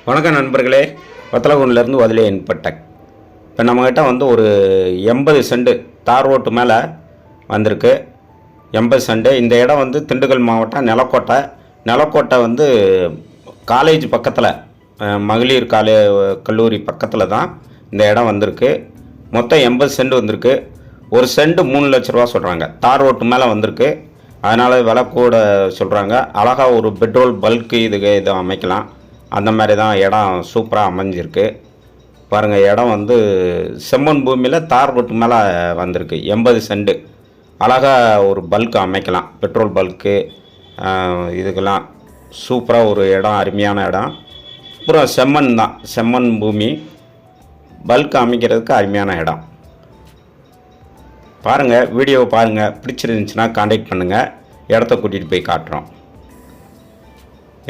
வணக்கம் நண்பர்களே, வத்தலகுண்டிலேருந்து வதிலேன் பட்டக். இப்போ நம்மக்கிட்ட வந்து ஒரு 80 சென்ட் தார் ரோட்டு மேலே வந்திருக்கு. 80 சென்ட். இந்த இடம் வந்து திண்டுக்கல் மாவட்டம் நிலக்கோட்டை வந்து காலேஜ் பக்கத்தில், மகளிர் கல்லூரி பக்கத்தில் தான் இந்த இடம் வந்திருக்கு. மொத்தம் 80 சென்ட் வந்திருக்கு. ஒரு சென்ட் 3 லட்ச ரூபா சொல்கிறாங்க. தார் ரோட்டு மேலே வந்திருக்கு, அதனால் விலை கூட சொல்கிறாங்க. அழகாக ஒரு பெட்ரோல் பல்க்கு இதை அமைக்கலாம். அந்த மாதிரி தான் இடம் சூப்பராக அமைஞ்சிருக்கு. பாருங்கள், இடம் வந்து செம்மண் பூமியில் தார் ரோட்டு மேலே வந்திருக்கு. 80 சென்ட். அழகாக ஒரு பல்க்கு அமைக்கலாம், பெட்ரோல் பல்க்கு இதுக்கெல்லாம் சூப்பராக ஒரு இடம், அருமையான இடம். அப்புறம் செம்மண் தான், செம்மண் பூமி, பல்க்கு அமைக்கிறதுக்கு அருமையான இடம். பாருங்கள், வீடியோவை பாருங்கள். பிடிச்சிருந்துச்சுன்னா கான்டாக்ட் பண்ணுங்கள், இடத்த கூட்டிகிட்டு போய் காட்டுறோம்.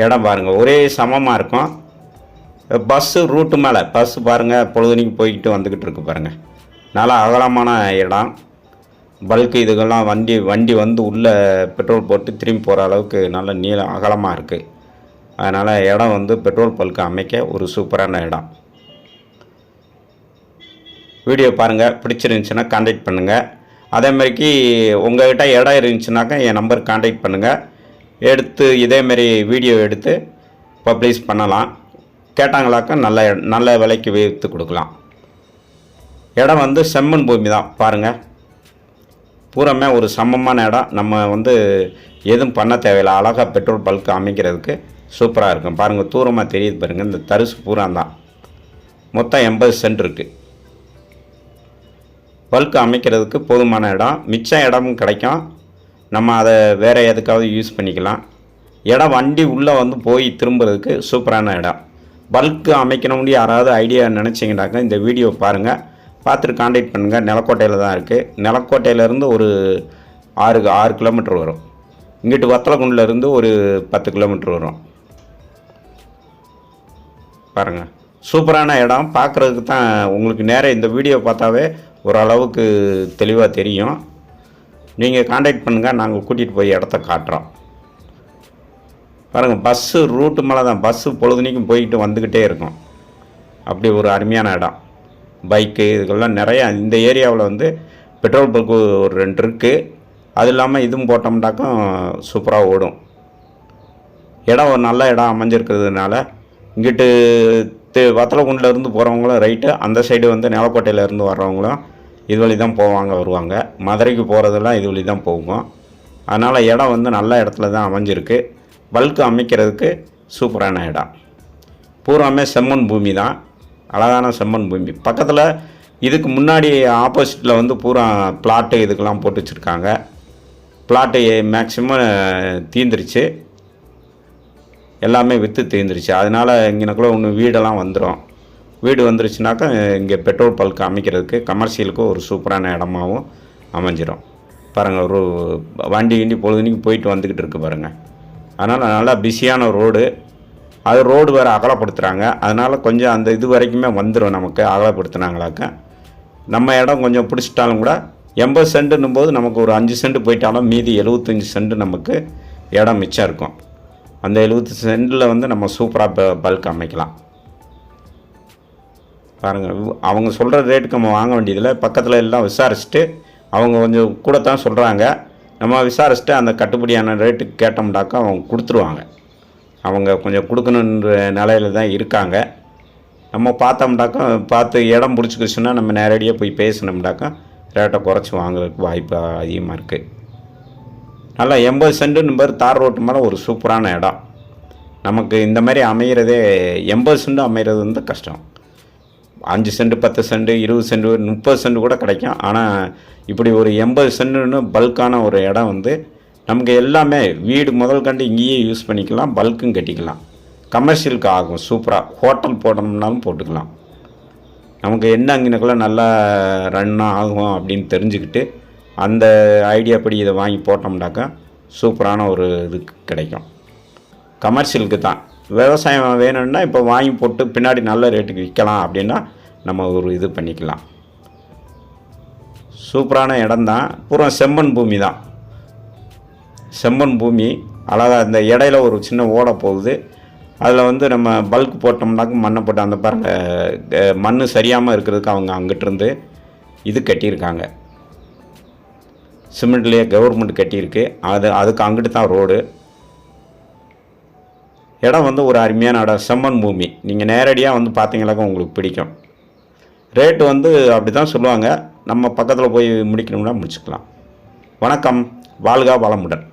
இடம் பாருங்கள், ஒரே சமமாக இருக்கும். பஸ்ஸு ரூட்டு மேலே பஸ்ஸு பாருங்கள், பொழுதுனைக்கு போய்கிட்டு வந்துக்கிட்டு இருக்கு பாருங்கள். நல்லா அகலமான இடம். பல்க்கு இதுக்கெல்லாம் வண்டி வந்து உள்ளே பெட்ரோல் போட்டு திரும்பி போகிற அளவுக்கு நல்ல நீளம் அகலமாக இருக்குது. அதனால் இடம் வந்து பெட்ரோல் பல்க்கு அமைக்க ஒரு சூப்பரான இடம். வீடியோ பாருங்கள், பிடிச்சிருந்துச்சுன்னா கான்டாக்ட் பண்ணுங்கள். அதேமாதிரிக்கு உங்கள்கிட்ட இடம் இருந்துச்சுனாக்கா என் நம்பர் கான்டாக்ட் பண்ணுங்கள். எடுத்து இதேமாரி வீடியோ எடுத்து பப்ளிஷ் பண்ணலாம். கேட்டாங்களாக்கா நல்ல விலைக்கு விற்று கொடுக்கலாம். இடம் வந்து செம்மண் பூமி தான். பாருங்கள், பூராமே ஒரு சமமான இடம். நம்ம வந்து எதுவும் பண்ண தேவையில்லை. அழகாக பெட்ரோல் பல்க்கு அமைக்கிறதுக்கு சூப்பராக இருக்கும். பாருங்கள், தூரமாக தெரியுது பாருங்கள், இந்த தரிசு பூரா தான். மொத்தம் 80 சென்ட் இருக்குது. பல்க்கு அமைக்கிறதுக்கு போதுமான இடம். மிச்சம் இடமும் கிடைக்கும். நம்ம அதை வேறு எதுக்காவது யூஸ் பண்ணிக்கலாம். இடம் வண்டி உள்ளே வந்து போய் திரும்புறதுக்கு சூப்பரான இடம். பல்க்கு அமைக்கணும்னு யாராவது ஐடியா நினச்சிங்கனாக்கா இந்த வீடியோ பாருங்கள், பார்த்துட்டு கான்டாக்ட் பண்ணுங்கள். நிலக்கோட்டையில் தான் இருக்குது. நிலக்கோட்டையிலேருந்து ஒரு 6 கிலோமீட்டர் வரும். இங்கிட்டு வத்தலகுண்டிலேருந்து ஒரு 10 கிலோமீட்டர் வரும். பாருங்கள், சூப்பரான இடம். பார்க்குறதுக்கு தான் உங்களுக்கு நேராக இந்த வீடியோ பார்த்தாவே ஓரளவுக்கு தெளிவாக தெரியும். நீங்கள் கான்டாக்ட் பண்ணுங்கள், நாங்கள் கூட்டிகிட்டு போய் இடத்த காட்டுறோம். பாருங்கள், பஸ்ஸு ரூட்டு மேலே தான். பஸ்ஸு பொழுதுனைக்கும் போய்கிட்டு வந்துக்கிட்டே இருக்கும். அப்படி ஒரு அருமையான இடம். பைக்கு இதுக்கெல்லாம் நிறையா இந்த ஏரியாவில் வந்து பெட்ரோல் பல்க்கு ஒரு 2 இருக்குது. அது இல்லாமல் இதுவும் போட்டோம்னாக்கும் சூப்பராக ஓடும். இடம் ஒரு நல்ல இடம் அமைஞ்சிருக்கிறதுனால இங்கிட்டு வத்தலகுண்டிலேருந்து போகிறவங்களும் ரைட்டு, அந்த சைடு வந்து நிலக்கோட்டையிலேருந்து வர்றவங்களும் இது வழி தான் வருவாங்க. மதுரைக்கு போகிறதெல்லாம் இது வழி தான் போகும். அதனால் இடம் வந்து நல்ல இடத்துல தான் அமைஞ்சிருக்கு. பல்க்கு அமைக்கிறதுக்கு சூப்பரான இடம். பூராமே செம்மண் பூமி தான், அழகான செம்மண் பூமி. பக்கத்தில் இதுக்கு முன்னாடி ஆப்போசிட்டில் வந்து பூரா பிளாட்டு இதுக்கெல்லாம் போட்டு வச்சுருக்காங்க. பிளாட்டு மேக்சிமம் தீந்துருச்சு, எல்லாமே விற்று தீந்துருச்சு. அதனால் இங்கனக்குள்ளே ஒன்று வீடெல்லாம் வந்துடும். வீடு வந்துருச்சுனாக்கா இங்கே பெட்ரோல் பல்க்கு அமைக்கிறதுக்கு கமர்ஷியலுக்கு ஒரு சூப்பரான இடமாகவும் அமைஞ்சிடும். பாருங்கள், ஒரு வண்டி பொழுதுனைக்கு போயிட்டு வந்துக்கிட்டு இருக்குது பாருங்கள். அதனால் நல்லா பிஸியான ரோடு. அது ரோடு வேறு அகலப்படுத்துகிறாங்க. அதனால் கொஞ்சம் அந்த இது வரைக்குமே வந்துடும். நமக்கு அகலப்படுத்தினாங்களாக்க நம்ம இடம் கொஞ்சம் பிடிச்சிட்டாலும் கூட 80 சென்ட்டுன்னும் போது நமக்கு ஒரு 5 சென்ட் போயிட்டாலும் மீதி 75 சென்ட் நமக்கு இடம் மிச்சம் இருக்கும். அந்த 70 சென்ட்டில் வந்து நம்ம சூப்பராக பல்க் அமைக்கலாம். பாருங்கள், அவங்க சொல்கிற ரேட்டுக்கு நம்ம வாங்க வேண்டியதில்லை. பக்கத்தில் எல்லாம் விசாரிச்சுட்டு அவங்க கொஞ்சம் கூட தான் சொல்கிறாங்க. நம்ம விசாரிச்சுட்டு அந்த கட்டுப்படியான ரேட்டுக்கு கேட்டோம்னாக்கா அவங்க கொடுத்துருவாங்க. அவங்க கொஞ்சம் கொடுக்கணுன்ற நிலையில் தான் இருக்காங்க. நம்ம பார்த்தோம்னாக்கா பார்த்து இடம் பிடிச்சிக்கிச்சுன்னா நம்ம நேரடியாக போய் பேசினோம்னாக்கா ரேட்டை குறைச்சி வாங்குறதுக்கு வாய்ப்பு அதிகமாக இருக்குது. நல்லா 80 சென்ட்டுன்னு பேர் தார் ரோட்டு மேலே ஒரு சூப்பரான இடம். நமக்கு இந்த மாதிரி அமைகிறதே 80 சென்ட் அமைகிறது வந்து கஷ்டம். 5 சென்ட், 10 சென்ட், 20 சென்ட், 30 சென்ட் கூட கிடைக்கும். ஆனால் இப்படி ஒரு 80 சென்ட்டுன்னு பல்கான ஒரு இடம் வந்து நமக்கு எல்லாமே வீடு முதல் கண்டு இங்கேயே யூஸ் பண்ணிக்கலாம். பல்க்கும் கட்டிக்கலாம். கமர்ஷியலுக்கு ஆகும். சூப்பராக ஹோட்டல் போடணும்னாலும் போட்டுக்கலாம். நமக்கு என்ன அங்கேனக்குள்ள நல்லா ரன்னாக ஆகும் அப்படின்னு தெரிஞ்சுக்கிட்டு அந்த ஐடியா படி இதை வாங்கி போட்டோம்னாக்கா சூப்பரான ஒரு இது கிடைக்கும். கமர்ஷியலுக்கு தான். விவசாயம் வேணும்னா இப்போ வாங்கி போட்டு பின்னாடி நல்ல ரேட்டுக்கு விற்கலாம் அப்படின்னா நம்ம ஒரு இது பண்ணிக்கலாம். சூப்பரான இடம்தான். பூரா செம்மண் பூமி தான். செம்மண் பூமி அழகாக இந்த இடையில ஒரு சின்ன ஓடை போகுது. அதில் வந்து நம்ம பல்க் போட்டோம்னாக்க மண்ணை போட்டு அந்த பாருங்கள் மண் சரியாமல் இருக்கிறதுக்கு அவங்க அங்கிட்டிருந்து இது கட்டியிருக்காங்க. சிமெண்ட்லேயே கவர்மெண்ட் கட்டியிருக்கு. அதுக்கு அங்கிட்டு தான் ரோடு. இடம் வந்து ஒரு அருமையான இடம், செம்மண் பூமி. நீங்கள் நேரடியாக வந்து பார்த்தீங்கன்னாக்கா உங்களுக்கு பிடிக்கும். ரேட்டு வந்து அப்படி தான் சொல்லுவாங்க. நம்ம பக்கத்தில் போய் முடிக்கணும்னா முடிச்சுக்கலாம். வணக்கம். வாழ்க வளமுடன்.